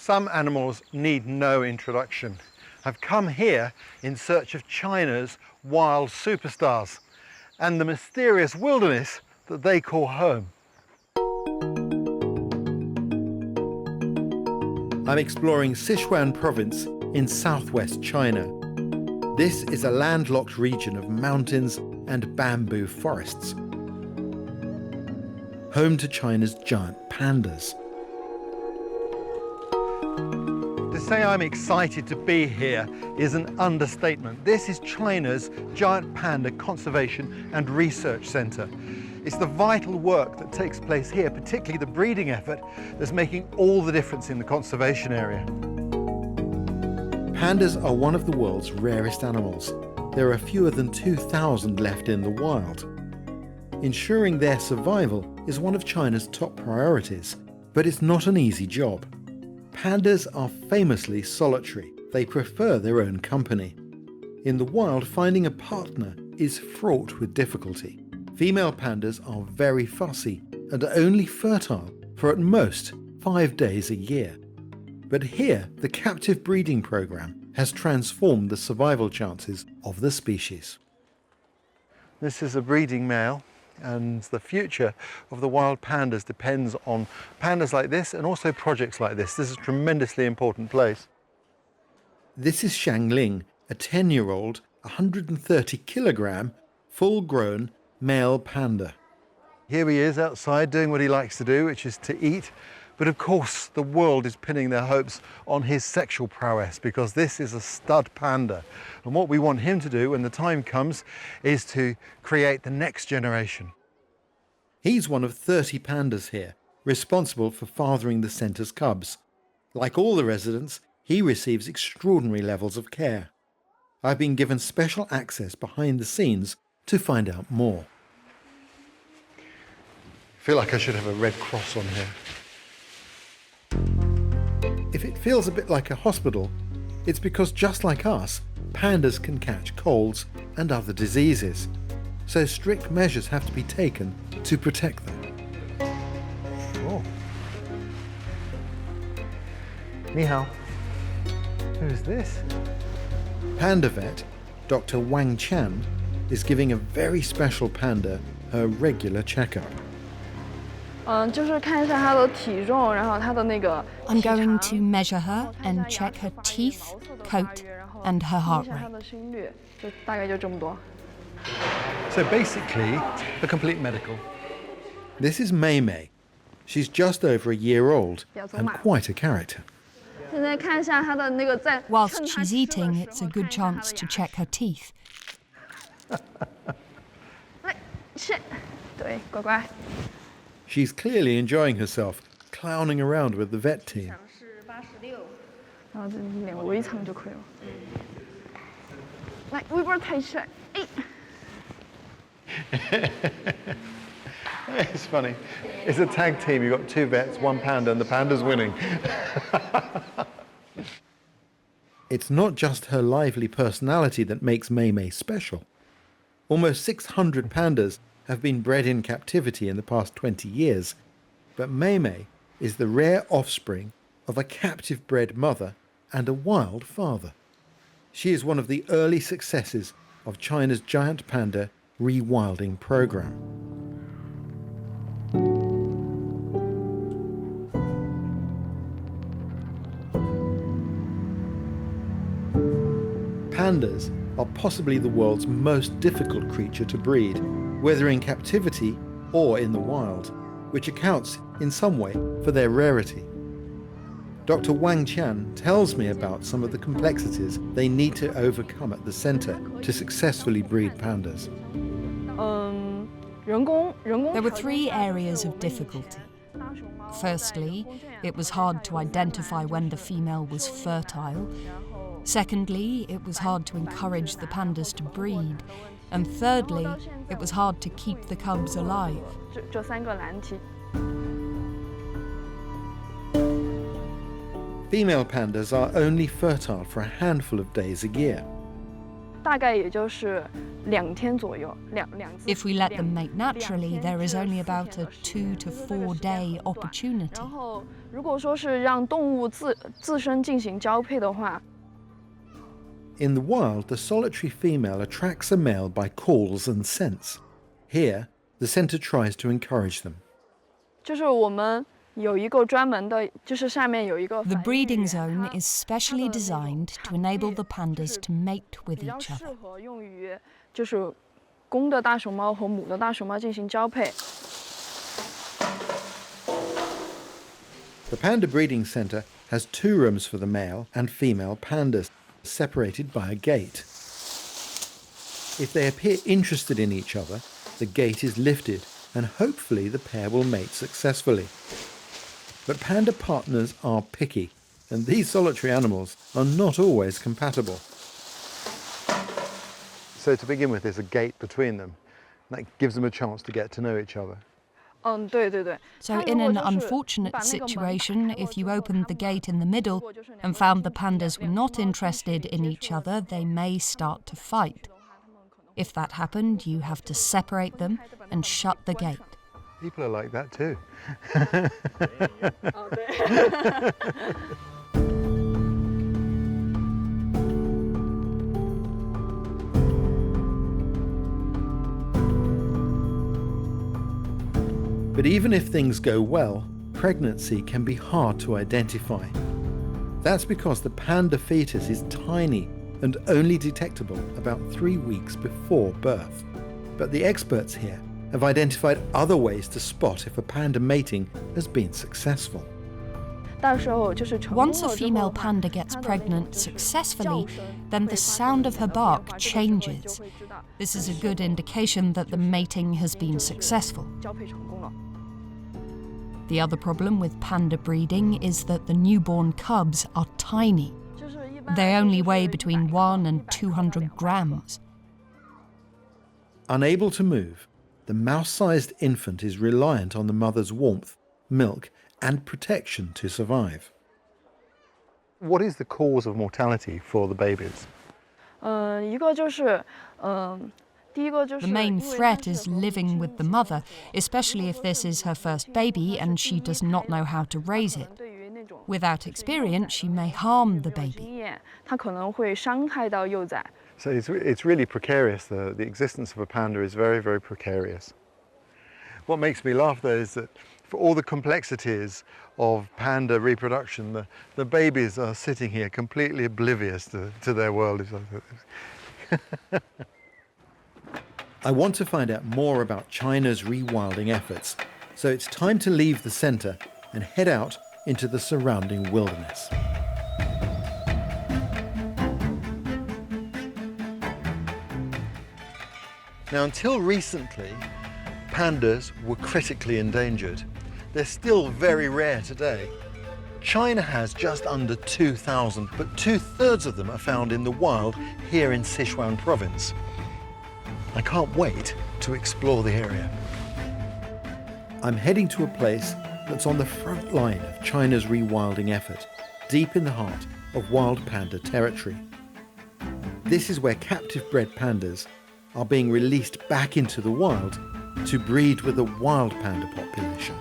Some animals need no introduction. I've come here in search of China's wild superstars and the mysterious wilderness that they call home. I'm exploring Sichuan province in southwest China. This is a landlocked region of mountains and bamboo forests, home to China's giant pandas. To say I'm excited to be here is an understatement. This is China's Giant Panda Conservation and Research Centre. It's the vital work that takes place here, particularly the breeding effort, that's making all the difference in the conservation area. Pandas are one of the world's rarest animals. There are fewer than 2,000 left in the wild. Ensuring their survival is one of China's top priorities, but it's not an easy job. Pandas are famously solitary. They prefer their own company. In the wild, finding a partner is fraught with difficulty. Female pandas are very fussy and are only fertile for at most 5 days a year. But here, the captive breeding program has transformed the survival chances of the species. This is a breeding male, and the future of the wild pandas depends on pandas like this and also projects like this. This is a tremendously important place. This is Shangling, a 10-year-old, 130-kilogram, full-grown male panda. Here he is outside doing what he likes to do, which is to eat. But of course, the world is pinning their hopes on his sexual prowess because this is a stud panda. And what we want him to do when the time comes is to create the next generation. He's one of 30 pandas here, responsible for fathering the centre's cubs. Like all the residents, he receives extraordinary levels of care. I've been given special access behind the scenes to find out more. I feel like I should have a red cross on here. If it feels a bit like a hospital, it's because just like us, pandas can catch colds and other diseases. So strict measures have to be taken to protect them. Oh. Ni hao. Who is this? Panda vet, Dr. Wang Chan, is giving a very special panda her regular checkup. I'm going to measure her and check her teeth, coat, and her heart rate. So basically, a complete medical. This is Mei Mei. She's just over a year old and quite a character. Whilst she's eating, it's a good chance to check her teeth. She's clearly enjoying herself, clowning around with the vet team. It's funny. It's a tag team. You've got 2 vets, 1 panda, and the panda's winning. It's not just her lively personality that makes Mei Mei special. Almost 600 pandas have been bred in captivity in the past 20 years, but Mei Mei is the rare offspring of a captive-bred mother and a wild father. She is one of the early successes of China's giant panda rewilding program. Pandas are possibly the world's most difficult creature to breed, whether in captivity or in the wild, which accounts in some way for their rarity. Dr. Wang Chan tells me about some of the complexities they need to overcome at the centre to successfully breed pandas. There were 3 areas of difficulty. Firstly, it was hard to identify when the female was fertile. Secondly, it was hard to encourage the pandas to breed. And thirdly, it was hard to keep the cubs alive. Female pandas are only fertile for a handful of days a year. 大概也就是2天左右，两次。 If we let them mate naturally, there is only about a 2 to 4 day opportunity. 然后，如果说是让动物自身进行交配的话， In the wild, the solitary female attracts a male by calls and scents. Here, the centre tries to encourage them. 就是我们有一个专门的，就是下面有一个 The 反应 breeding 语 zone 它 is specially 它的那种 designed to 场 enable 地 the 就 pandas 是 to mate with 比较 each 适 other. 合用于就是公的大熊猫和母的大熊猫进行交配。 The panda breeding centre has 2 rooms for the male and female pandas, separated by a gate. If they appear interested in each other, the gate is lifted and hopefully the pair will mate successfully. But panda partners are picky, and these solitary animals are not always compatible. So to begin with, there's a gate between them. That gives them a chance to get to know each other. 对对对。 So 它 in 如果 an 就是你 unfortunate 把那个门 situation, 打开 if you 之后 opened the 它们 gate in the middle 如果就是两 and 个 found the 亲戚 pandas were 两 not 两 interested 亲戚 in 接 each 触的 other, 时 they 候 may 它们 start to 可能 fight. 的话它们可能 If that happened, you have to separate them and shut the gate. People are like that too. 对。 But even if things go well, pregnancy can be hard to identify. That's because the panda fetus is tiny and only detectable about 3 weeks before birth. But the experts here have identified other ways to spot if a panda mating has been successful. 到时候就是成功了 Once 之 a 后 female 的话 panda gets 它的那个 pregnant 就是 successfully, 叫声 then 会 the 发 sound 生 of her 变化 bark 这个时候你就 changes. 会知道 This is a good indication that the mating has been successful. 交配成功了。 The other problem with panda breeding is that the newborn cubs are tiny. 就是一般 They 来说 only 就是 weigh 100 between 克 1 and 100克到 200 200 克 grams. Unable to move, the mouse-sized infant is reliant on the mother's warmth, milk, and protection to survive. What is the cause of mortality for the babies? 一个就是第一个就 The 是 main 因为它 threat 是 is 和母 living 亲 with the 一起 mother, 生活 especially if this is her first baby and she does not know how to raise it. 对于那种 Without experience, she may harm the 没有 baby. 经验，它可能会伤害到幼崽。 So it's really precarious. The existence of a panda is very, very precarious. What makes me laugh though is that for all the complexities of panda reproduction, the babies are sitting here completely oblivious to their world. I want to find out more about China's rewilding efforts, so it's time to leave the centre and head out into the surrounding wilderness. Now, until recently, pandas were critically endangered. They're still very rare today. China has just under 2,000, but 2/3 of them are found in the wild here in Sichuan province. I can't wait to explore the area. I'm heading to a place that's on the front line of China's rewilding effort, deep in the heart of wild panda territory. This is where captive bred pandas are being released back into the wild to breed with the wild panda population.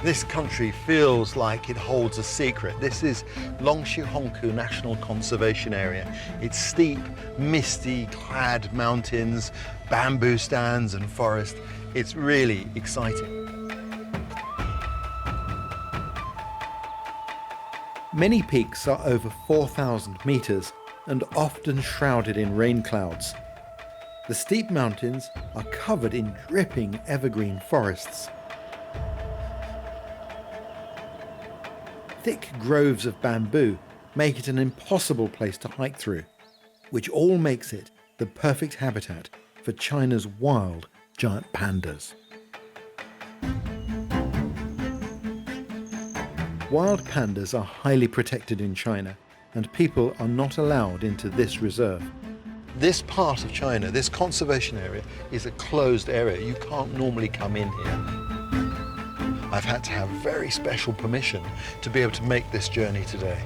This country feels like it holds a secret. This is Longxihongkou National Conservation Area. It's steep, misty clad mountains, bamboo stands and forest. It's really exciting. Many peaks are over 4,000 meters and often shrouded in rain clouds. The steep mountains are covered in dripping evergreen forests. Thick groves of bamboo make it an impossible place to hike through, which all makes it the perfect habitat for China's wild giant pandas. Wild pandas are highly protected in China, and people are not allowed into this reserve. This part of China, this conservation area, is a closed area. You can't normally come in here. I've had to have very special permission to be able to make this journey today.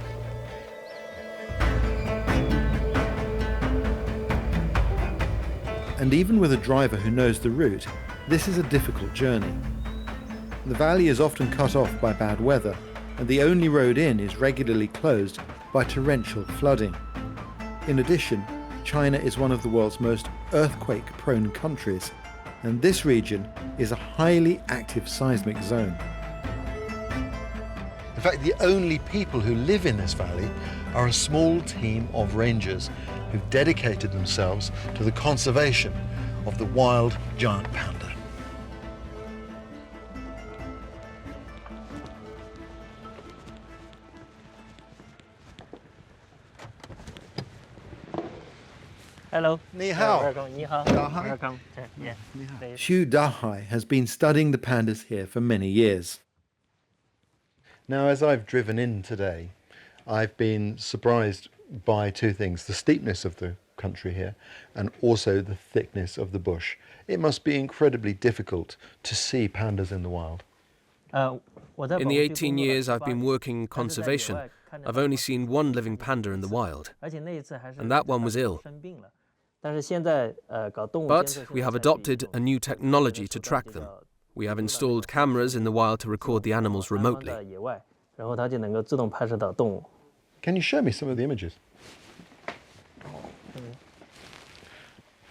And even with a driver who knows the route, this is a difficult journey. The valley is often cut off by bad weather, and the only road in is regularly closed by torrential flooding. In addition, China is one of the world's most earthquake-prone countries, and this region is a highly active seismic zone. In fact, the only people who live in this valley are a small team of rangers who've dedicated themselves to the conservation of the wild giant panda. Hello. Ni hao. Welcome. Ni hao. Dahai. Welcome. Yeah. Xu Dahai has been studying the pandas here for many years. Now, as I've driven in today, I've been surprised by two things: the steepness of the country here and also the thickness of the bush. It must be incredibly difficult to see pandas in the wild. In the 18 years I've been working conservation, I've only seen one living panda in the wild, and that one was ill. But we have adopted a new technology to track them. We have installed cameras in the wild to record the animals remotely. Can you show me some of the images?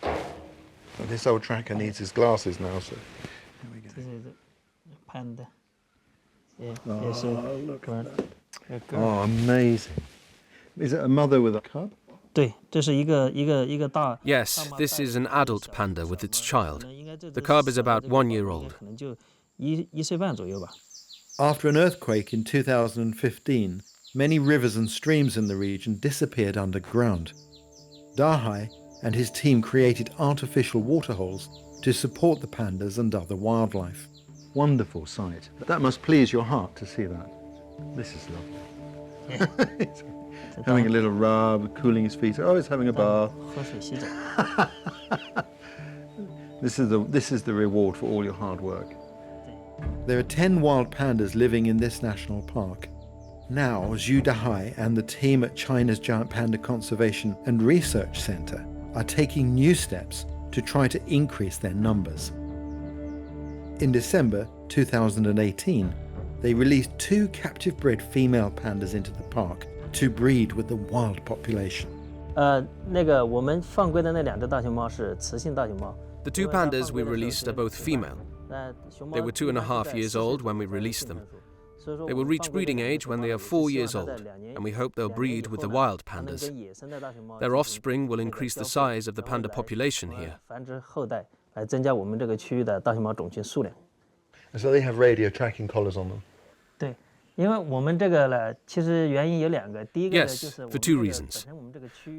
Well, this old tracker needs his glasses now, so here we go. This is panda. Yeah. Oh, look at that. Oh, amazing. Is it a mother with a cub? Yes, this is an adult panda with its child. The cub is about 1 year old. After an earthquake in 2015, many rivers and streams in the region disappeared underground. Dahai and his team created artificial waterholes to support the pandas and other wildlife. Wonderful sight. That must please your heart to see that. This is lovely. Having a little rub, cooling his feet. Oh, he's having a bath. This is the reward for all your hard work. There are 10 wild pandas living in this national park. Now, Xu Dahai and the team at China's Giant Panda Conservation and Research Center are taking new steps to try to increase their numbers. In December 2018, they released 2 captive-bred female pandas into the park to breed with the wild population. The 2 pandas we released are both female. They were 2.5 years old when we released them. They will reach breeding age when they are 4 years old, and we hope they'll breed with the wild pandas. Their offspring will increase the size of the panda population here. So they have radio tracking collars on them? Yes, for 2 reasons.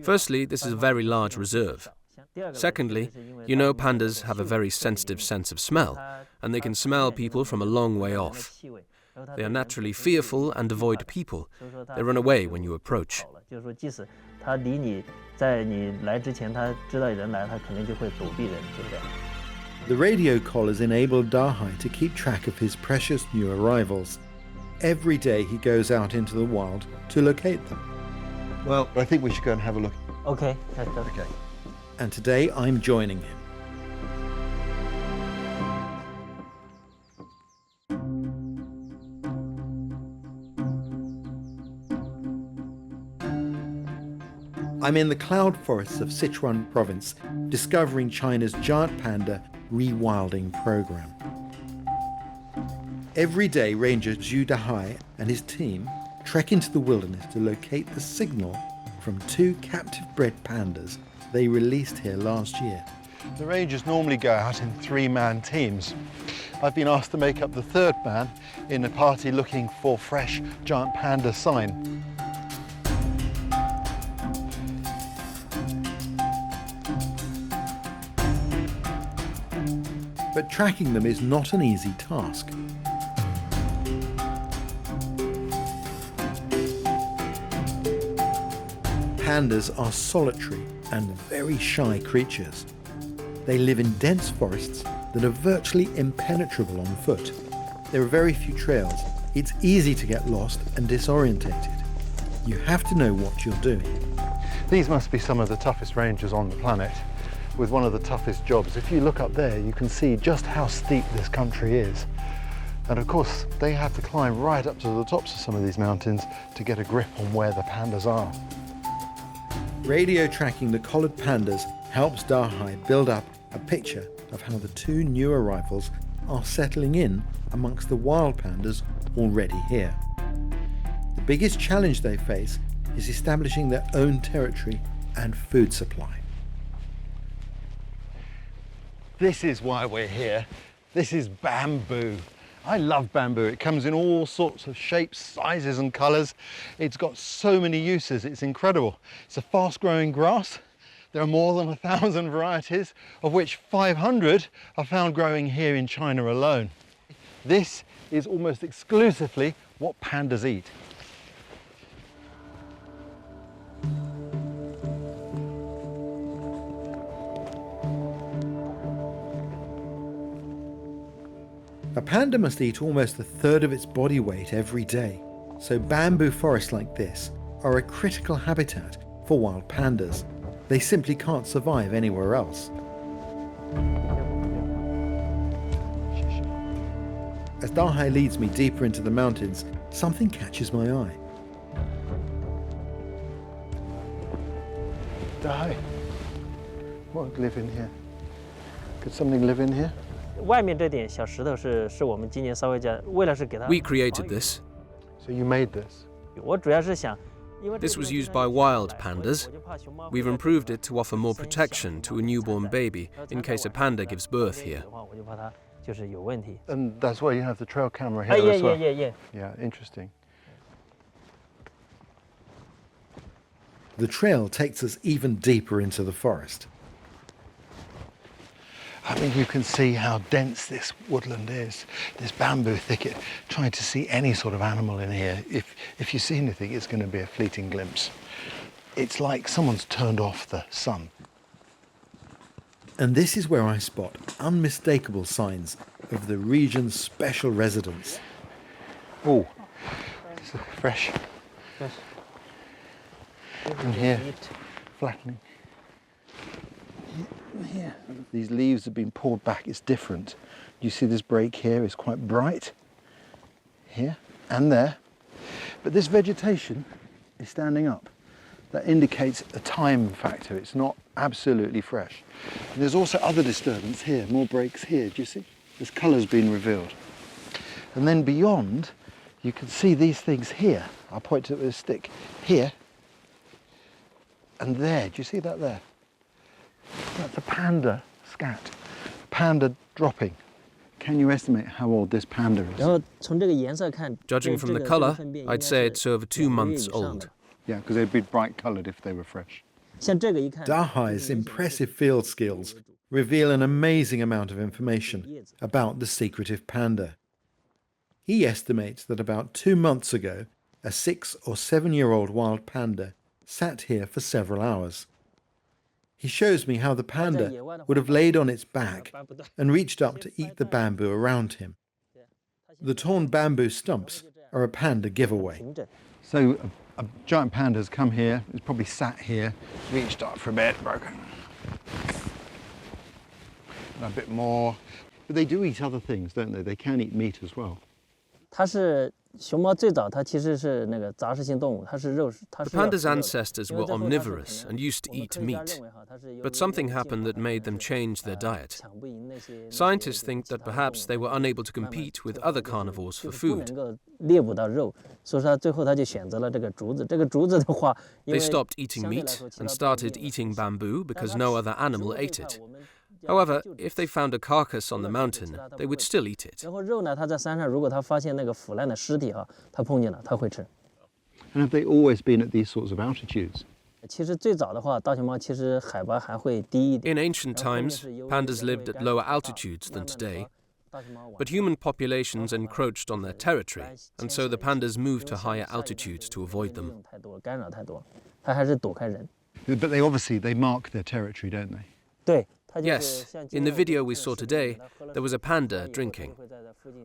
Firstly, this is a very large reserve. Secondly, you know pandas have a very sensitive sense of smell, and they can smell people from a long way off. They are naturally fearful and avoid people. They run away when you approach. The radio collars enable Dahai to keep track of his precious new arrivals. Every day he goes out into the wild to locate them. Well, I think we should go and have a look. Okay. Okay. And today I'm joining him. I'm in the cloud forests of Sichuan province, discovering China's giant panda rewilding program. Every day, Ranger Xu Dahai and his team trek into the wilderness to locate the signal from 2 captive-bred pandas they released here last year. The rangers normally go out in 3-man teams. I've been asked to make up the 3rd man in a party looking for fresh giant panda sign. But tracking them is not an easy task. Pandas are solitary and very shy creatures. They live in dense forests that are virtually impenetrable on foot. There are very few trails. It's easy to get lost and disorientated. You have to know what you're doing. These must be some of the toughest rangers on the planet. with one of the toughest jobs. If you look up there, you can see just how steep this country is. And of course, they have to climb right up to the tops of some of these mountains to get a grip on where the pandas are. Radio tracking the collared pandas helps Dahai build up a picture of how the two new arrivals are settling in amongst the wild pandas already here. The biggest challenge they face is establishing their own territory and food supply. This is why we're here. This is bamboo. I love bamboo. It comes in all sorts of shapes, sizes and colours. It's got so many uses, it's incredible. It's a fast-growing grass. There are more than 1,000 varieties, of which 500 are found growing here in China alone. This is almost exclusively what pandas eat. A panda must eat almost a third of its body weight every day, so bamboo forests like this are a critical habitat for wild pandas. They simply can't survive anywhere else. As Dahai leads me deeper into the mountains, something catches my eye. Dahai, what live in here? Could something live in here? We created this. So you made this? This was used by wild pandas. We've improved it to offer more protection to a newborn baby in case a panda gives birth here. And that's why you have the trail camera here as well? Yeah. Yeah, interesting. The trail takes us even deeper into the forest. I think you can see how dense this woodland is, this bamboo thicket. Trying to see any sort of animal in here, if you see anything, it's going to be a fleeting glimpse. It's like someone's turned off the sun. And this is where I spot unmistakable signs of the region's special residents. Oh, it's fresh. And here, flattening. Here, these leaves have been pulled back, it's different. You see this break here is quite bright, here and there. But this vegetation is standing up. That indicates a time factor, it's not absolutely fresh. And there's also other disturbance here, more breaks here, do you see? This colour's been revealed. And then beyond, you can see these things here. I'll point to it with a stick. Here and there, do you see that there? That's a panda scat, panda dropping. Can you estimate how old this panda is? Judging from the colour, I'd say it's over 2 months old. Yeah, because they'd be bright coloured if they were fresh. Dahai's impressive field skills reveal an amazing amount of information about the secretive panda. He estimates that about 2 months ago, a 6 or 7 year old wild panda sat here for several hours. He shows me how the panda would have laid on its back and reached up to eat the bamboo around him. The torn bamboo stumps are a panda giveaway. So a giant panda has come here, it's probably sat here, reached up for a bit, broken. And a bit more. But they do eat other things, don't they? They can eat meat as well. The panda's ancestors were omnivorous and used to eat meat, but something happened that made them change their diet. Scientists think that perhaps they were unable to compete with other carnivores for food. They stopped eating meat and started eating bamboo because no other animal ate it. However, if they found a carcass on the mountain, they would still eat it. And have they always been at these sorts of altitudes? In ancient times, pandas lived at lower altitudes than today, but human populations encroached on their territory, and so the pandas moved to higher altitudes to avoid them. But they mark their territory, don't they? Yes, in the video we saw today, there was a panda drinking.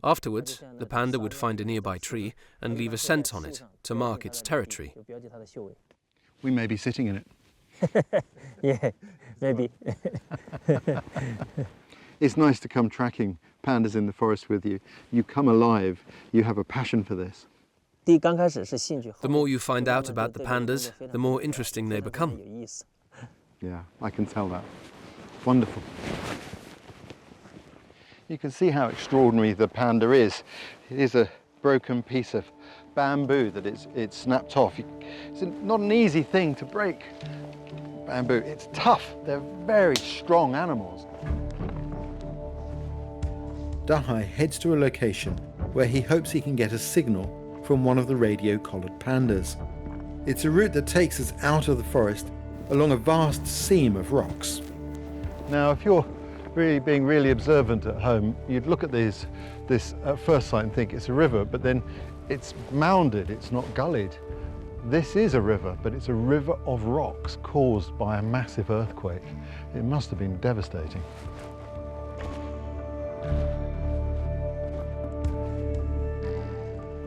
Afterwards, the panda would find a nearby tree and leave a scent on it to mark its territory. We may be sitting in it. Yeah, maybe. It's nice to come tracking pandas in the forest with you. You come alive, you have a passion for this. The more you find out about the pandas, the more interesting they become. Yeah, I can tell that. Wonderful. You can see how extraordinary the panda is. It is a broken piece of bamboo that it's snapped off. It's not an easy thing to break. Bamboo, it's tough. They're very strong animals. Dahai heads to a location where he hopes he can get a signal from one of the radio-collared pandas. It's a route that takes us out of the forest along a vast seam of rocks. Now, if you're being really observant at home, you'd look at this at first sight and think it's a river, but then it's mounded, it's not gullied. This is a river, but it's a river of rocks caused by a massive earthquake. It must have been devastating.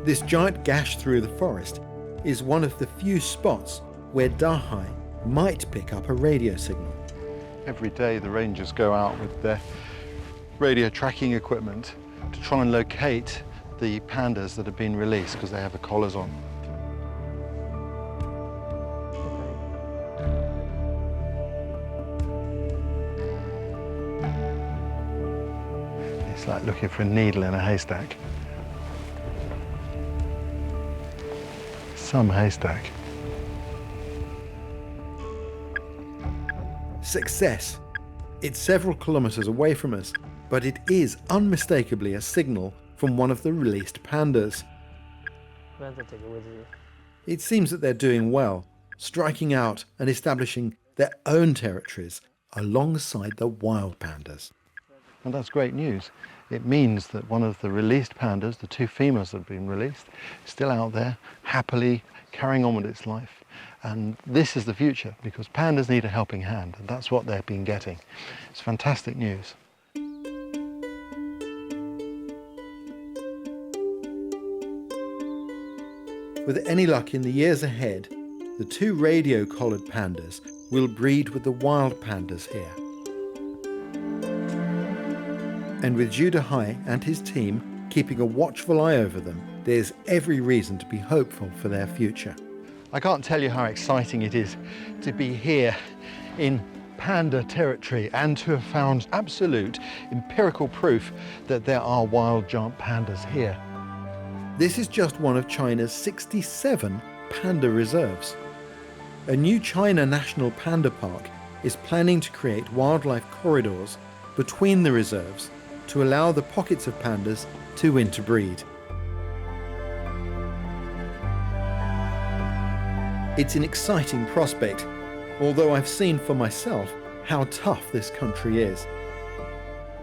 This giant gash through the forest is one of the few spots where Dahai might pick up a radio signal. Every day the rangers go out with their radio tracking equipment to try and locate the pandas that have been released because they have the collars on. It's like looking for a needle in a haystack. Some haystack. Success. It's several kilometers away from us, but it is unmistakably a signal from one of the released pandas. It seems that they're doing well, striking out and establishing their own territories alongside the wild pandas. And that's great news. It means that one of the released pandas, the two females that have been released, is still out there, happily carrying on with its life. And this is the future, because pandas need a helping hand, and that's what they've been getting. It's fantastic news. With any luck in the years ahead, the two radio-collared pandas will breed with the wild pandas here. And with Dahai and his team keeping a watchful eye over them, there's every reason to be hopeful for their future. I can't tell you how exciting it is to be here in panda territory and to have found absolute empirical proof that there are wild giant pandas here. This is just one of China's 67 panda reserves. A new China National Panda Park is planning to create wildlife corridors between the reserves to allow the pockets of pandas to interbreed. It's an exciting prospect, although I've seen for myself how tough this country is.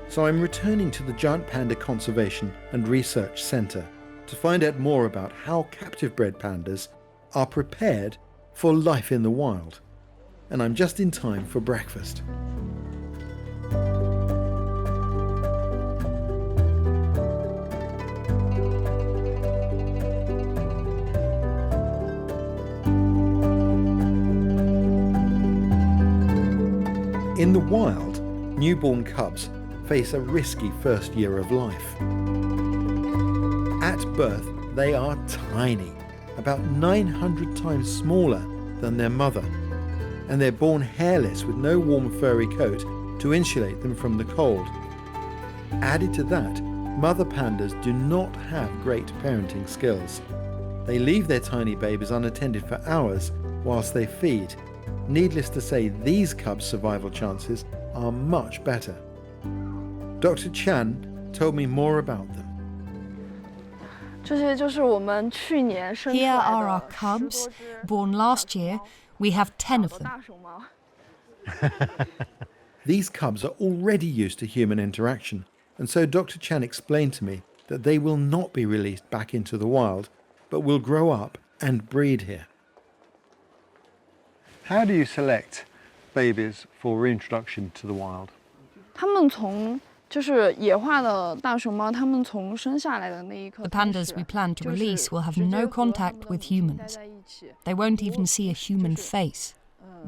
So I'm returning to the Giant Panda Conservation and Research Centre to find out more about how captive-bred pandas are prepared for life in the wild. And I'm just in time for breakfast. In the wild, newborn cubs face a risky first year of life. At birth, they are tiny, about 900 times smaller than their mother, and they're born hairless with no warm furry coat to insulate them from the cold. Added to that, mother pandas do not have great parenting skills. They leave their tiny babies unattended for hours whilst they feed. Needless to say, these cubs' survival chances are much better. Dr. Chan told me more about them. Here are our cubs, born last year. We have 10 of them. These cubs are already used to human interaction, and so Dr. Chan explained to me that they will not be released back into the wild, but will grow up and breed here. How do you select babies for reintroduction to the wild? The pandas we plan to release will have no contact with humans. They won't even see a human face.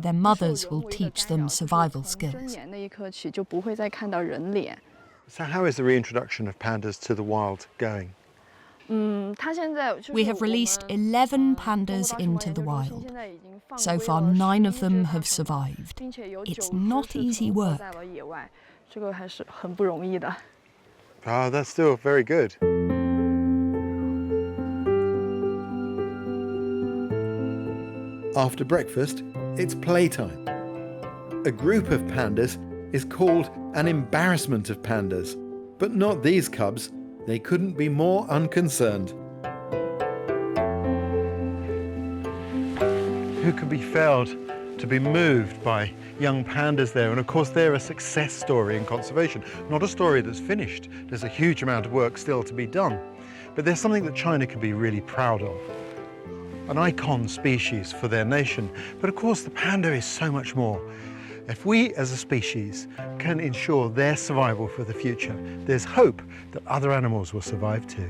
Their mothers will teach them survival skills. 那一刻起就不会再看到人脸。 So how is the reintroduction of pandas to the wild going? 它现在 We have released 11 pandas into the wild. So far, 9 of them have survived. It's not easy work. 在了野外，这个还是很不容易的。 Ah, that's still very good. After breakfast, it's playtime. A group of pandas is called an embarrassment of pandas, but not these cubs. They couldn't be more unconcerned. Who could be failed to be moved by young pandas there? And of course they're a success story in conservation, not a story that's finished. There's a huge amount of work still to be done, but there's something that China can be really proud of. An icon species for their nation, but of course the panda is so much more. If we as a species can ensure their survival for the future, there's hope that other animals will survive too.